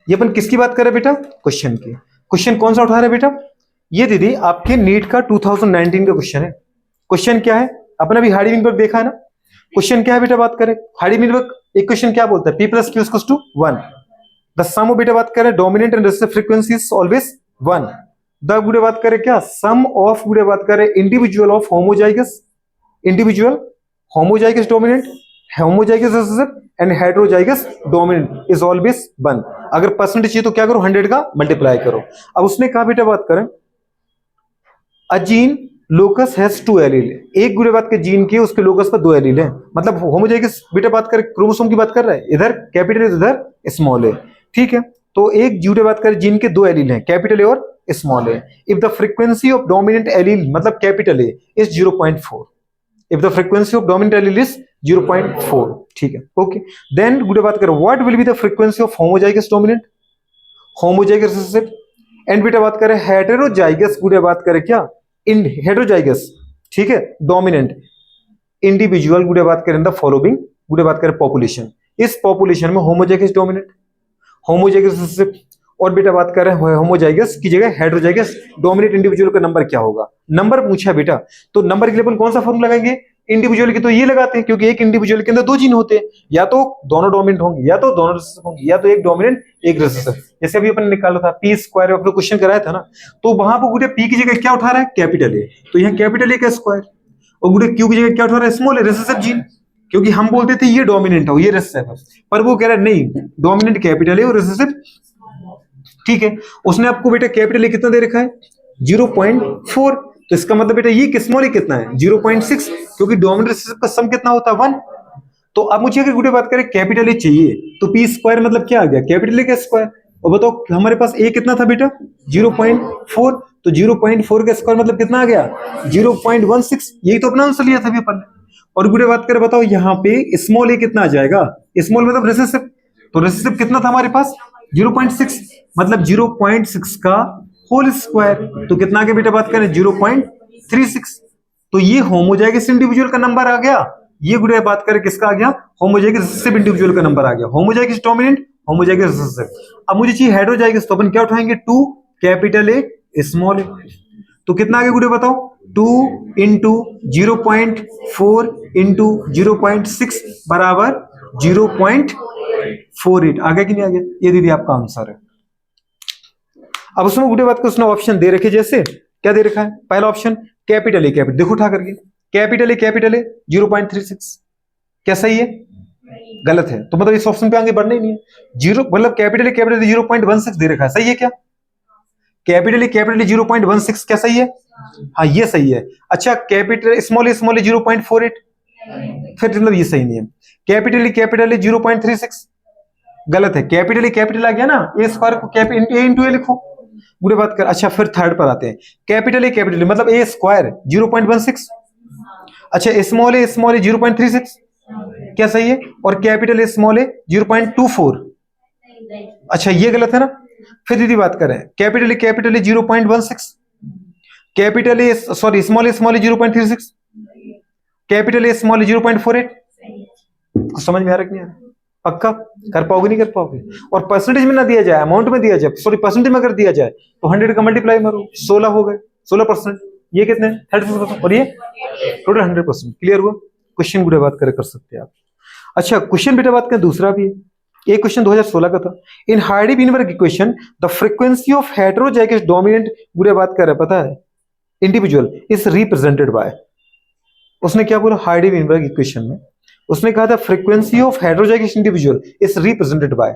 ये अपन किसकी बात कर रहे हैं बेटा? क्वेश्चन की। क्वेश्चन कौन सा उठा रहे हैं बेटा? ये दीदी आपके नीट का 2019 का क्वेश्चन है। क्वेश्चन क्या है? अपन अभी हार्डी विनबर्ग देखा है ना। क्वेश्चन क्या है बेटा? बात करें हार्डी विनबर्ग एक क्वेश्चन क्या बोलता है? P plus Q equals to 1। The sum of बेटा बात करें dominant and recessive frequency is always 1। The गुडे बात करें क्या? सम ऑफ गुडे बात करें individual of homozygous, individual homozygous dominant, homozygous recessive and heterozygous dominant is always 1। अगर परसेंटेज चाहिए तो क्या करो? 100 का मल्टीप्लाई करो। अब उसने कहा बेटा बात करें a gene locus has 2 allele. एक गुड़े बात के जीन के उसके लोकस पर 2 एलील है, मतलब होमोजाइगस बेटा बात करें क्रोमोसोम की बात कर रहा है, इधर कैपिटल है इधर स्मॉल है, ठीक है। तो एक जुड़े बात करें जीन के 2 एलील हैं, कैपिटल ए और स्मॉल है। If the frequency of dominant allele मतलब capital A is 0.4, if the frequency of dominant allele is 0.4, ठीक है, ओके। देन गुड़े बात करें what will be the frequency of homozygous dominant, homozygous recessive and बेटा बात करें हेटेरोजाइगस गुड़े बात करें क्या? इन हेटेरोजाइगस, ठीक है, डोमिनेंट इंडिविजुअल गुड़े बात करें द फॉलोइंग गुड़े बात करें पॉपुलेशन। इस पॉपुलेशन में होमोजाइगस डोमिनेंट, होमोजाइगस रिसेसिव और बेटा बात कर रहे हैं होमोजाइगस की जगह हेटेरोजाइगस डोमिनेंट इंडिविजुअल का नंबर क्या होगा? नंबर पूछा बेटा, तो नंबर के लिए अपन कौन सा फॉर्मूला लगाएंगे? इंडिविजुअल की तो ये लगाते हैं क्योंकि एक इंडिविजुअल के अंदर 2 जीन होते हैं, या तो दोनों डोमिनेंट होंगे या तो दोनों रिसेसिव होंगे या तो एक डोमिनेंट एक रिसेसिव। जैसे अभी अपन ने निकाला था पी स्क्वायर, अपने क्वेश्चन कराया था ना, तो वहां पर गुड़े पी की जगह क्या उठा रहा है? कैपिटल ए, तो यहाँ कैपिटल ए का स्क्वायर, और गुड़े क्यू की जगह क्या उठा रहा है? स्मॉल ए, रिसेसिव जीन, क्योंकि हम बोलते थे ये डोमिनेंट हो ये रिसेसिव है, पर वो कह रहा है नहीं डोमिनेंट कैपिटल ए और रिसेसिव, ठीक है। उसने आपको बेटा कैपिटल ए कितना दे रखा है? 0.4, तो इसका मतलब बेटा ये स्मॉल ए कितना है? 0.6, क्योंकि डोमिनेंट रिसेसिव का सम कितना होता है? 1। तो अब मुझे अगर गुड़े बात करें कैपिटल ए चाहिए तो पी स्क्वायर मतलब क्या आ गया? कैपिटल ए का स्क्वायर। और बताओ हमारे पास ए कितना था बेटा? 0.4, तो 0.4 का स्क्वायर मतलब कितना आ गया? 0.16। यही तो अपना आंसर लिया था अभी अपन ने। और गुड़े बात करें बताओ यहाँ पे स्मॉल ए कितना आ जाएगा? स्मॉल मतलब रिसेसिव, तो रिसेसिव कितना था हमारे पास? 0.6, मतलब 0.6 का होल स्क्वायर, तो कितना आ गया बेटा बात करें? 0.36। तो ये होमोजाइगस इंडिविजुअल का नंबर आ गया, ये गुड़े बात करें किसका आ गया? होमोजाइगस रिसेसिव इंडिविजुअल का नंबर आ गया। Homozygous dominant, homozygous recessive. अब मुझे चाहिए हेटेरोजाइगस, तो अपन क्या उठाएंगे? 2 कैपिटल ए स्मॉल ए, तो कितना आ गया गुड़े बताओ? 2 इंटू 0.4 इंटू 0.6 बराबर 0.48। आ गया कि नहीं आ गया? ये दीदी आपका आंसर है। अब उसमें गुड़े बात को उसने ऑप्शन दे रखे, जैसे क्या दे रखा है? पहला ऑप्शन कैपिटल ए, कैपिटल देखो उठा करके कैपिटल ए 0.36, क्या सही है? गलत है, तो मतलब इस ऑप्शन पे आगे बढ़ना ही नहीं है। जीरो मतलब कैपिटल ए 0.16 दे रखा है, सही है क्या? कैपिटल ए 0.16 क्या सही है? हाँ ये सही है। अच्छा कैपिटल स्मॉल ए 0.48, फिर मतलब ये सही नहीं है। कैपिटल ए 0.36 गलत है। कैपिटल ए आ गया ना, ए स्क्वायर को ए इंटू ए लिखो, बुरे बात कर। अच्छा फिर थर्ड पर आते हैं, कैपिटल ए मतलब ए स्क्वायर 0.16। अच्छा स्मॉल ए 0.36 क्या सही है? और कैपिटल ए 0.24, अच्छा ये गलत है ना। फिर दीदी बात करें capital A 0.16, capital A sorry small A 0.36, capital A 0.48। कुछ समझ में आ रहा है कि नहीं आ रहा? पक्का कर पाओगे नहीं कर पाओगे? और परसेंटेज में ना दिया जाए, अमाउंट में दिया जाए, सॉरी परसेंटेज में अगर दिया जाए तो 100 का मल्टीप्लाई मारो, 16 हो गए, 16%। ये कितने? 30%, और ये टोटल 100%। क्लियर हुआ? क्वेश्चन गुड़े बात कर सकते हैं आप। अच्छा क्वेश्चन बेटा बात करें दूसरा भी है। एक क्वेश्चन 2016 का था। In Hardy Weinberg equation the frequency of heterozygous dominant गुड़े बात कर रहा है, पता है इंडिविजुअल इज रिप्रेजेंटेड बाय, उसने क्या बोला हार्डी विनबर्ग इक्वेशन में? उसने कहा था frequency of heterozygous individual is represented by,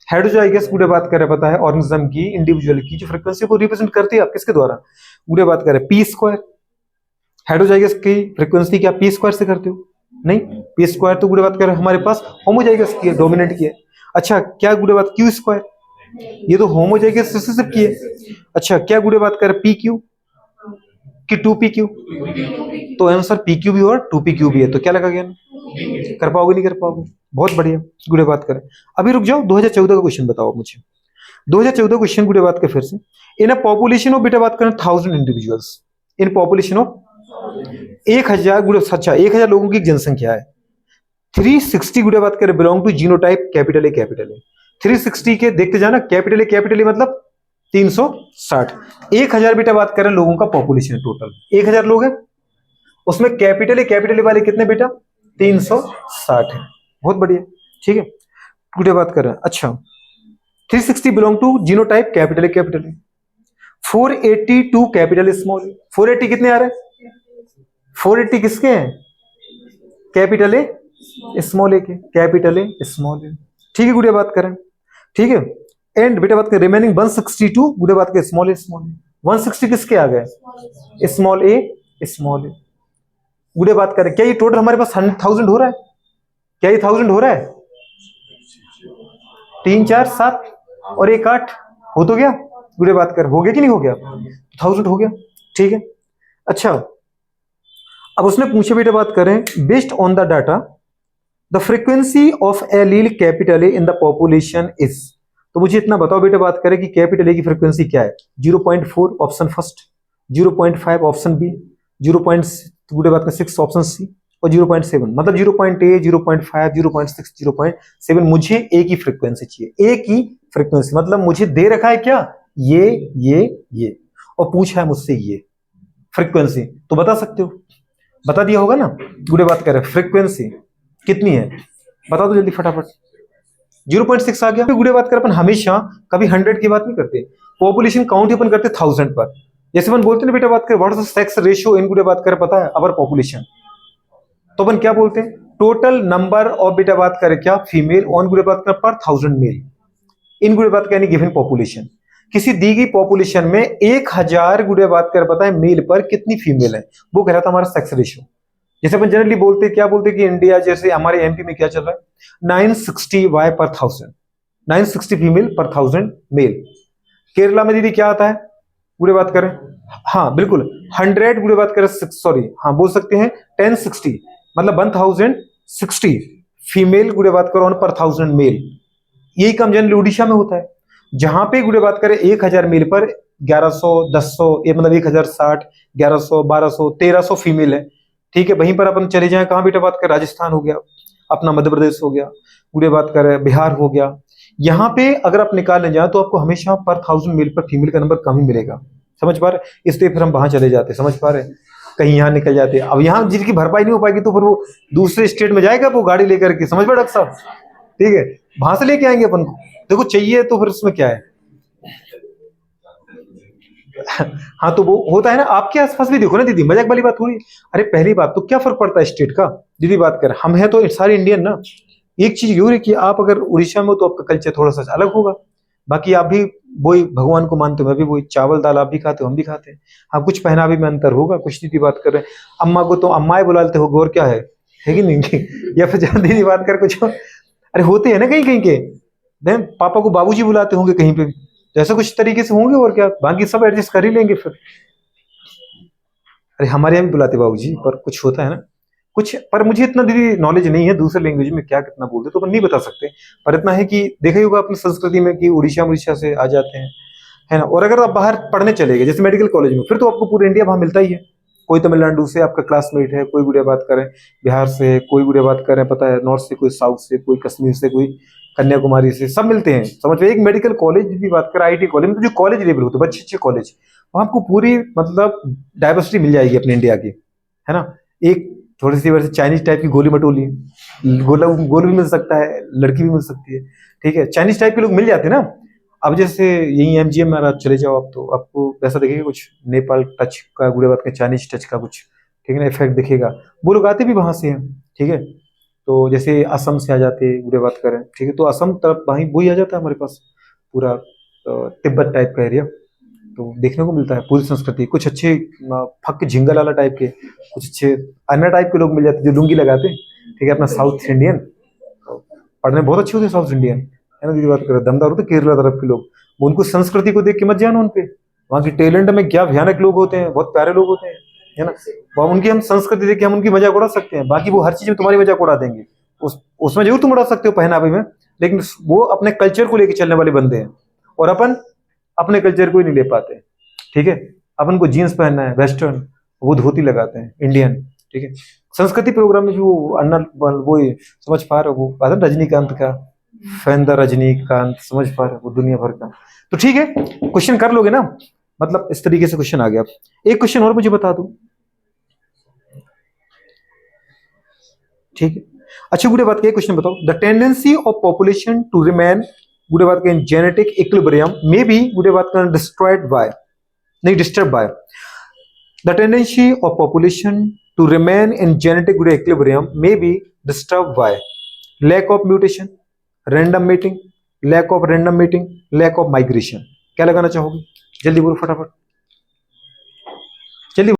heterozygous गुड़े बात कर रहे पता है ऑर्गेनिज्म की इंडिविजुअल की जो फ्रीक्वेंसी को रिप्रेजेंट करती है आप किसके द्वारा? गुड़े बात कर रहे पी स्क्वायर। हेटेरोजाइगस की फ्रीक्वेंसी क्या पी स्क्वायर से करते हो? नहीं, पी स्क्वायर तो गुड़े बात कर रहे हमारे पास होमोजाइगस की है, डोमिनेंट की है। अच्छा क्या गुड़े बात क्यू स्क्वायर, ये तो होमोजाइगस रिसेसिव की है। अच्छा क्या गुड़े बात कर पी क्यू कि 2pq, तो आंसर pq भी और 2pq भी है, तो क्या लगा गया? कर पाओगे नहीं कर पाओगे? बहुत बढ़िया गुड़े बात करें। अभी रुक जाओ, 2014 का क्वेश्चन बताओ मुझे। 2014 क्वेश्चन गुड़े बात कर फिर से। इन अ पॉपुलेशन ऑफ बेटा बात करें 1000 इंडिविजुअल्स, इन पॉपुलेशन ऑफ 1000 गुड़े, अच्छा 1000 लोगों की जनसंख्या है, 360 गुड़े बात करें belong to genotype capital A, 360 के देखते जाना, कैपिटल ए मतलब 360। 1000 बेटा बात करें लोगों का पॉपुलेशन है टोटल, 1000 लोग हैं, उसमें कैपिटल ए वाले कितने बेटा 360 है। बहुत बढ़िया, ठीक है, बेटा बात कर रहे हैं। अच्छा, 360 belong to genotype capital A. 482 capital small A. 480 कितने आ रहे हैं? 480 किसके हैं? कैपिटल ए स्मॉल ए के, कैपिटल ए स्मॉल ए, ठीक है गुड़िया बात करें, ठीक है। एंड बेटा बात करें रिमेनिंग 162, गुड़िया बात करें स्मॉल ए 160 किसके आ गए? स्मॉल ए। गुड़िया बात करें क्या ये टोटल हमारे पास 1000 हो रहा है? क्या ये 1000 हो रहा है? 3 4 7 और 1 8 हो तो गया। गुड़िया बात कर हो गया कि नहीं हो गया? 1000 हो गया, ठीक है। अच्छा, अब उसने पूछे बेटा बात करें based on the data the frequency of allele capital A in the population is. तो मुझे इतना बताओ बेटा बात करें कि कैपिटल ए की फ्रीक्वेंसी क्या है? 0.4 option first, 0.5 option B, 0.6 option C और 0.7, मतलब 0.8 0.5 0.6 0.7। मुझे ए की फ्रीक्वेंसी चाहिए, ए की फ्रीक्वेंसी मतलब मुझे दे रखा है क्या? ये और पूछा है मुझसे ये फ्रीक्वेंसी, तो बता सकते हो, बता दिया होगा ना। गुड़े बात कर रहे हैं फ्रीक्वेंसी कितनी है, बता दो जल्दी फटाफट। 0.6 आ गया। गुड़े बात कर अपन हमेशा कभी 100 की बात नहीं करते, पॉपुलेशन काउंट ही अपन करते 1000 पर। जैसे अपन बोलते हैं बेटा बात कर what is the sex ratio in, गुड़े बात कर पता है अवर पॉपुलेशन, तो अपन क्या बोलते हैं? टोटल नंबर ऑफ बेटा बात करें क्या फीमेल ऑन गुड़े बात कर पर 1000 मेल इन गुड़े बात यानी गिवन पॉपुलेशन। किसी दी गई पॉपुलेशन में 1000 गुड़े बात कर पता है मेल पर कितनी फीमेल है, वो कह रहा था हमारा सेक्स रेशियो। जैसे अपन जनरली बोलते क्या बोलते कि इंडिया जैसे हमारे एमपी में क्या चल रहा है 960 वाई पर 1000, 960 फीमेल पर 1000 मेल। केरला में दीदी क्या आता है गुड़े बात करें? हाँ बिल्कुल 100 गुड़े बात करें सॉरी हाँ बोल सकते हैं 1060 मतलब 1060 फीमेल गुड़े बात करो पर 1000 मेल। यही काम जनरली उड़ीसा में होता है, जहां पे गुड़े बात करें 1000 मेल पर 1100 1100 ये मतलब 1060 1100 1200 1300 फीमेल है, ठीक है। वहीं पर अपन चले जाएं कहां बेटा बात करें राजस्थान हो गया, अपना मध्य प्रदेश हो गया, गुड़े बात करें बिहार हो गया, यहाँ पे अगर आप निकालने जाए तो आपको हमेशा पर 1000 मेल पर फीमेल का नंबर कम ही मिलेगा, समझ पा रहे? इसलिए फिर हम वहां चले जाते, समझ पा रहे? कहीं यहाँ निकल जाते। अब यहाँ जिनकी भरपाई नहीं हो पाएगी तो फिर वो दूसरे स्टेट में जाएगा वो गाड़ी लेकर के, समझ पा डॉक्टर साहब? ठीक है, वहां से लेके आएंगे अपन को, देखो चाहिए तो फिर उसमें क्या है। हाँ तो वो होता है ना, आपके आसपास भी देखो ना दीदी, मजाक वाली बात थोड़ी। अरे पहली बात तो क्या फर्क पड़ता है स्टेट का, दीदी बात कर हम हैं तो सारे इंडियन ना। एक चीज यूं है कि आप अगर उड़ीसा में हो तो आपका कल्चर थोड़ा सा अलग होगा, बाकी आप भी वही भगवान को मानते हो, मैं भी वही चावल दाल आप भी खाते हो हम भी खाते हैं। हाँ कुछ पहनावे में अंतर होगा, कुछ दीदी बात कर रहे हैं अम्मा को तो अम्माएं बुला लेते हो, और क्या है कि नहीं? या फिर जहाँ दीदी बात कर कुछ अरे होते हैं ना कहीं कहीं के, पापा को बाबूजी बुलाते होंगे कहीं पे, जैसे कुछ तरीके से होंगे और क्या, बाकी सब एडजस्ट कर ही लेंगे फिर। अरे हमारे यहाँ भी बुलाते बाबूजी, पर कुछ होता है ना कुछ, पर मुझे इतना दीदी नॉलेज नहीं है दूसरे लैंग्वेज में क्या कितना बोलते तो अपन नहीं बता सकते, पर इतना है कि देखा ही होगा अपनी संस्कृति में कि उड़ीसा से आ जाते हैं, है ना। और अगर आप बाहर पढ़ने चले गए जैसे मेडिकल कॉलेज में, फिर तो आपको पूरा इंडिया वहां मिलता ही है। कोई तमिलनाडु से आपका क्लासमेट है, कोई गुड़िया बात करें बिहार से, कोई गुड़िया बात करें पता है नॉर्थ से, कोई साउथ से, कोई कश्मीर से, कोई कन्याकुमारी से, सब मिलते हैं, समझ में। एक मेडिकल कॉलेज भी बात करें आईटी कॉलेज मतलब जो कॉलेज लेवल होते हैं अच्छे कॉलेज, वहां आपको पूरी मतलब डाइवर्सिटी मिल जाएगी अपने इंडिया की, है ना। एक थोड़ी सी वैसे चाइनीज टाइप की गोली मटोली गोल भी मिल सकता है, लड़की भी मिल सकती है, ठीक है, चाइनीज टाइप के लोग मिल जाते हैं ना। अब जैसे यही एमजीएम में आप चले जाओ आप तो आपको वैसा दिखेगा कुछ नेपाल टच का गुड़े बात का, चाइनीज टच का कुछ, ठीक है ना, इफेक्ट दिखेगा। वो लोग आते भी वहां से हैं, ठीक है। तो जैसे असम से आ जाते गुड़े बात करें, ठीक है, तो असम तरफ वहीं वही आ जाता है हमारे पास पूरा तिब्बत टाइप का एरिया, तो देखने को मिलता है पूरी संस्कृति। कुछ अच्छे फक झिंगल वाला टाइप के, कुछ अच्छे अन्य टाइप के लोग मिल जाते जो लुंगी लगाते, ठीक है, अपना साउथ इंडियन पढ़ने बहुत अच्छे होते साउथ इंडियन, है ना दीदी बात करें, दमदार होते केरला तरफ के लोग। उनको संस्कृति को देख के मत जाना उनपे, वहाँ की टैलेंट में क्या भयानक लोग होते हैं, बहुत प्यारे लोग होते हैं, है ना। वहाँ उनकी हम संस्कृति देख के हम उनकी मजाक उड़ा सकते हैं, बाकी वो हर चीज में तुम्हारी मजाक उड़ा देंगे, उसमें जरूर तुम उड़ा सकते हो पहनावे में, लेकिन वो अपने कल्चर को लेकर चलने वाले बंदे हैं, और अपन अपने कल्चर को ही नहीं ले पाते, ठीक है। अपन को जीन्स पहनना है वेस्टर्न, वो धोती लगाते हैं इंडियन, ठीक है। संस्कृति प्रोग्राम में जो अन्ना वो समझ पा रहे हो, वो रजनीकांत का फैंदा रजनीकांत, समझ पा रहे हो, वो दुनिया भर का। तो ठीक है, क्वेश्चन कर लोगे ना, मतलब इस तरीके से क्वेश्चन आ गया। एक क्वेश्चन और मुझे बता दो, ठीक है। अच्छा गुड़े बात, एक क्वेश्चन बताओ, the tendency of population to remain, गुड़े बात के जेनेटिक इक्विलिब्रियम मे बी, गुड़े बात का डिस्ट्रॉयड बाय, नहीं disturb by, the tendency of population to remain in genetic गुड़े equilibrium may be disturb by lack of mutation, random mating, lack of random mating, lack of migration. क्या लगाना चाहोगे, जल्दी बोलो फटाफट।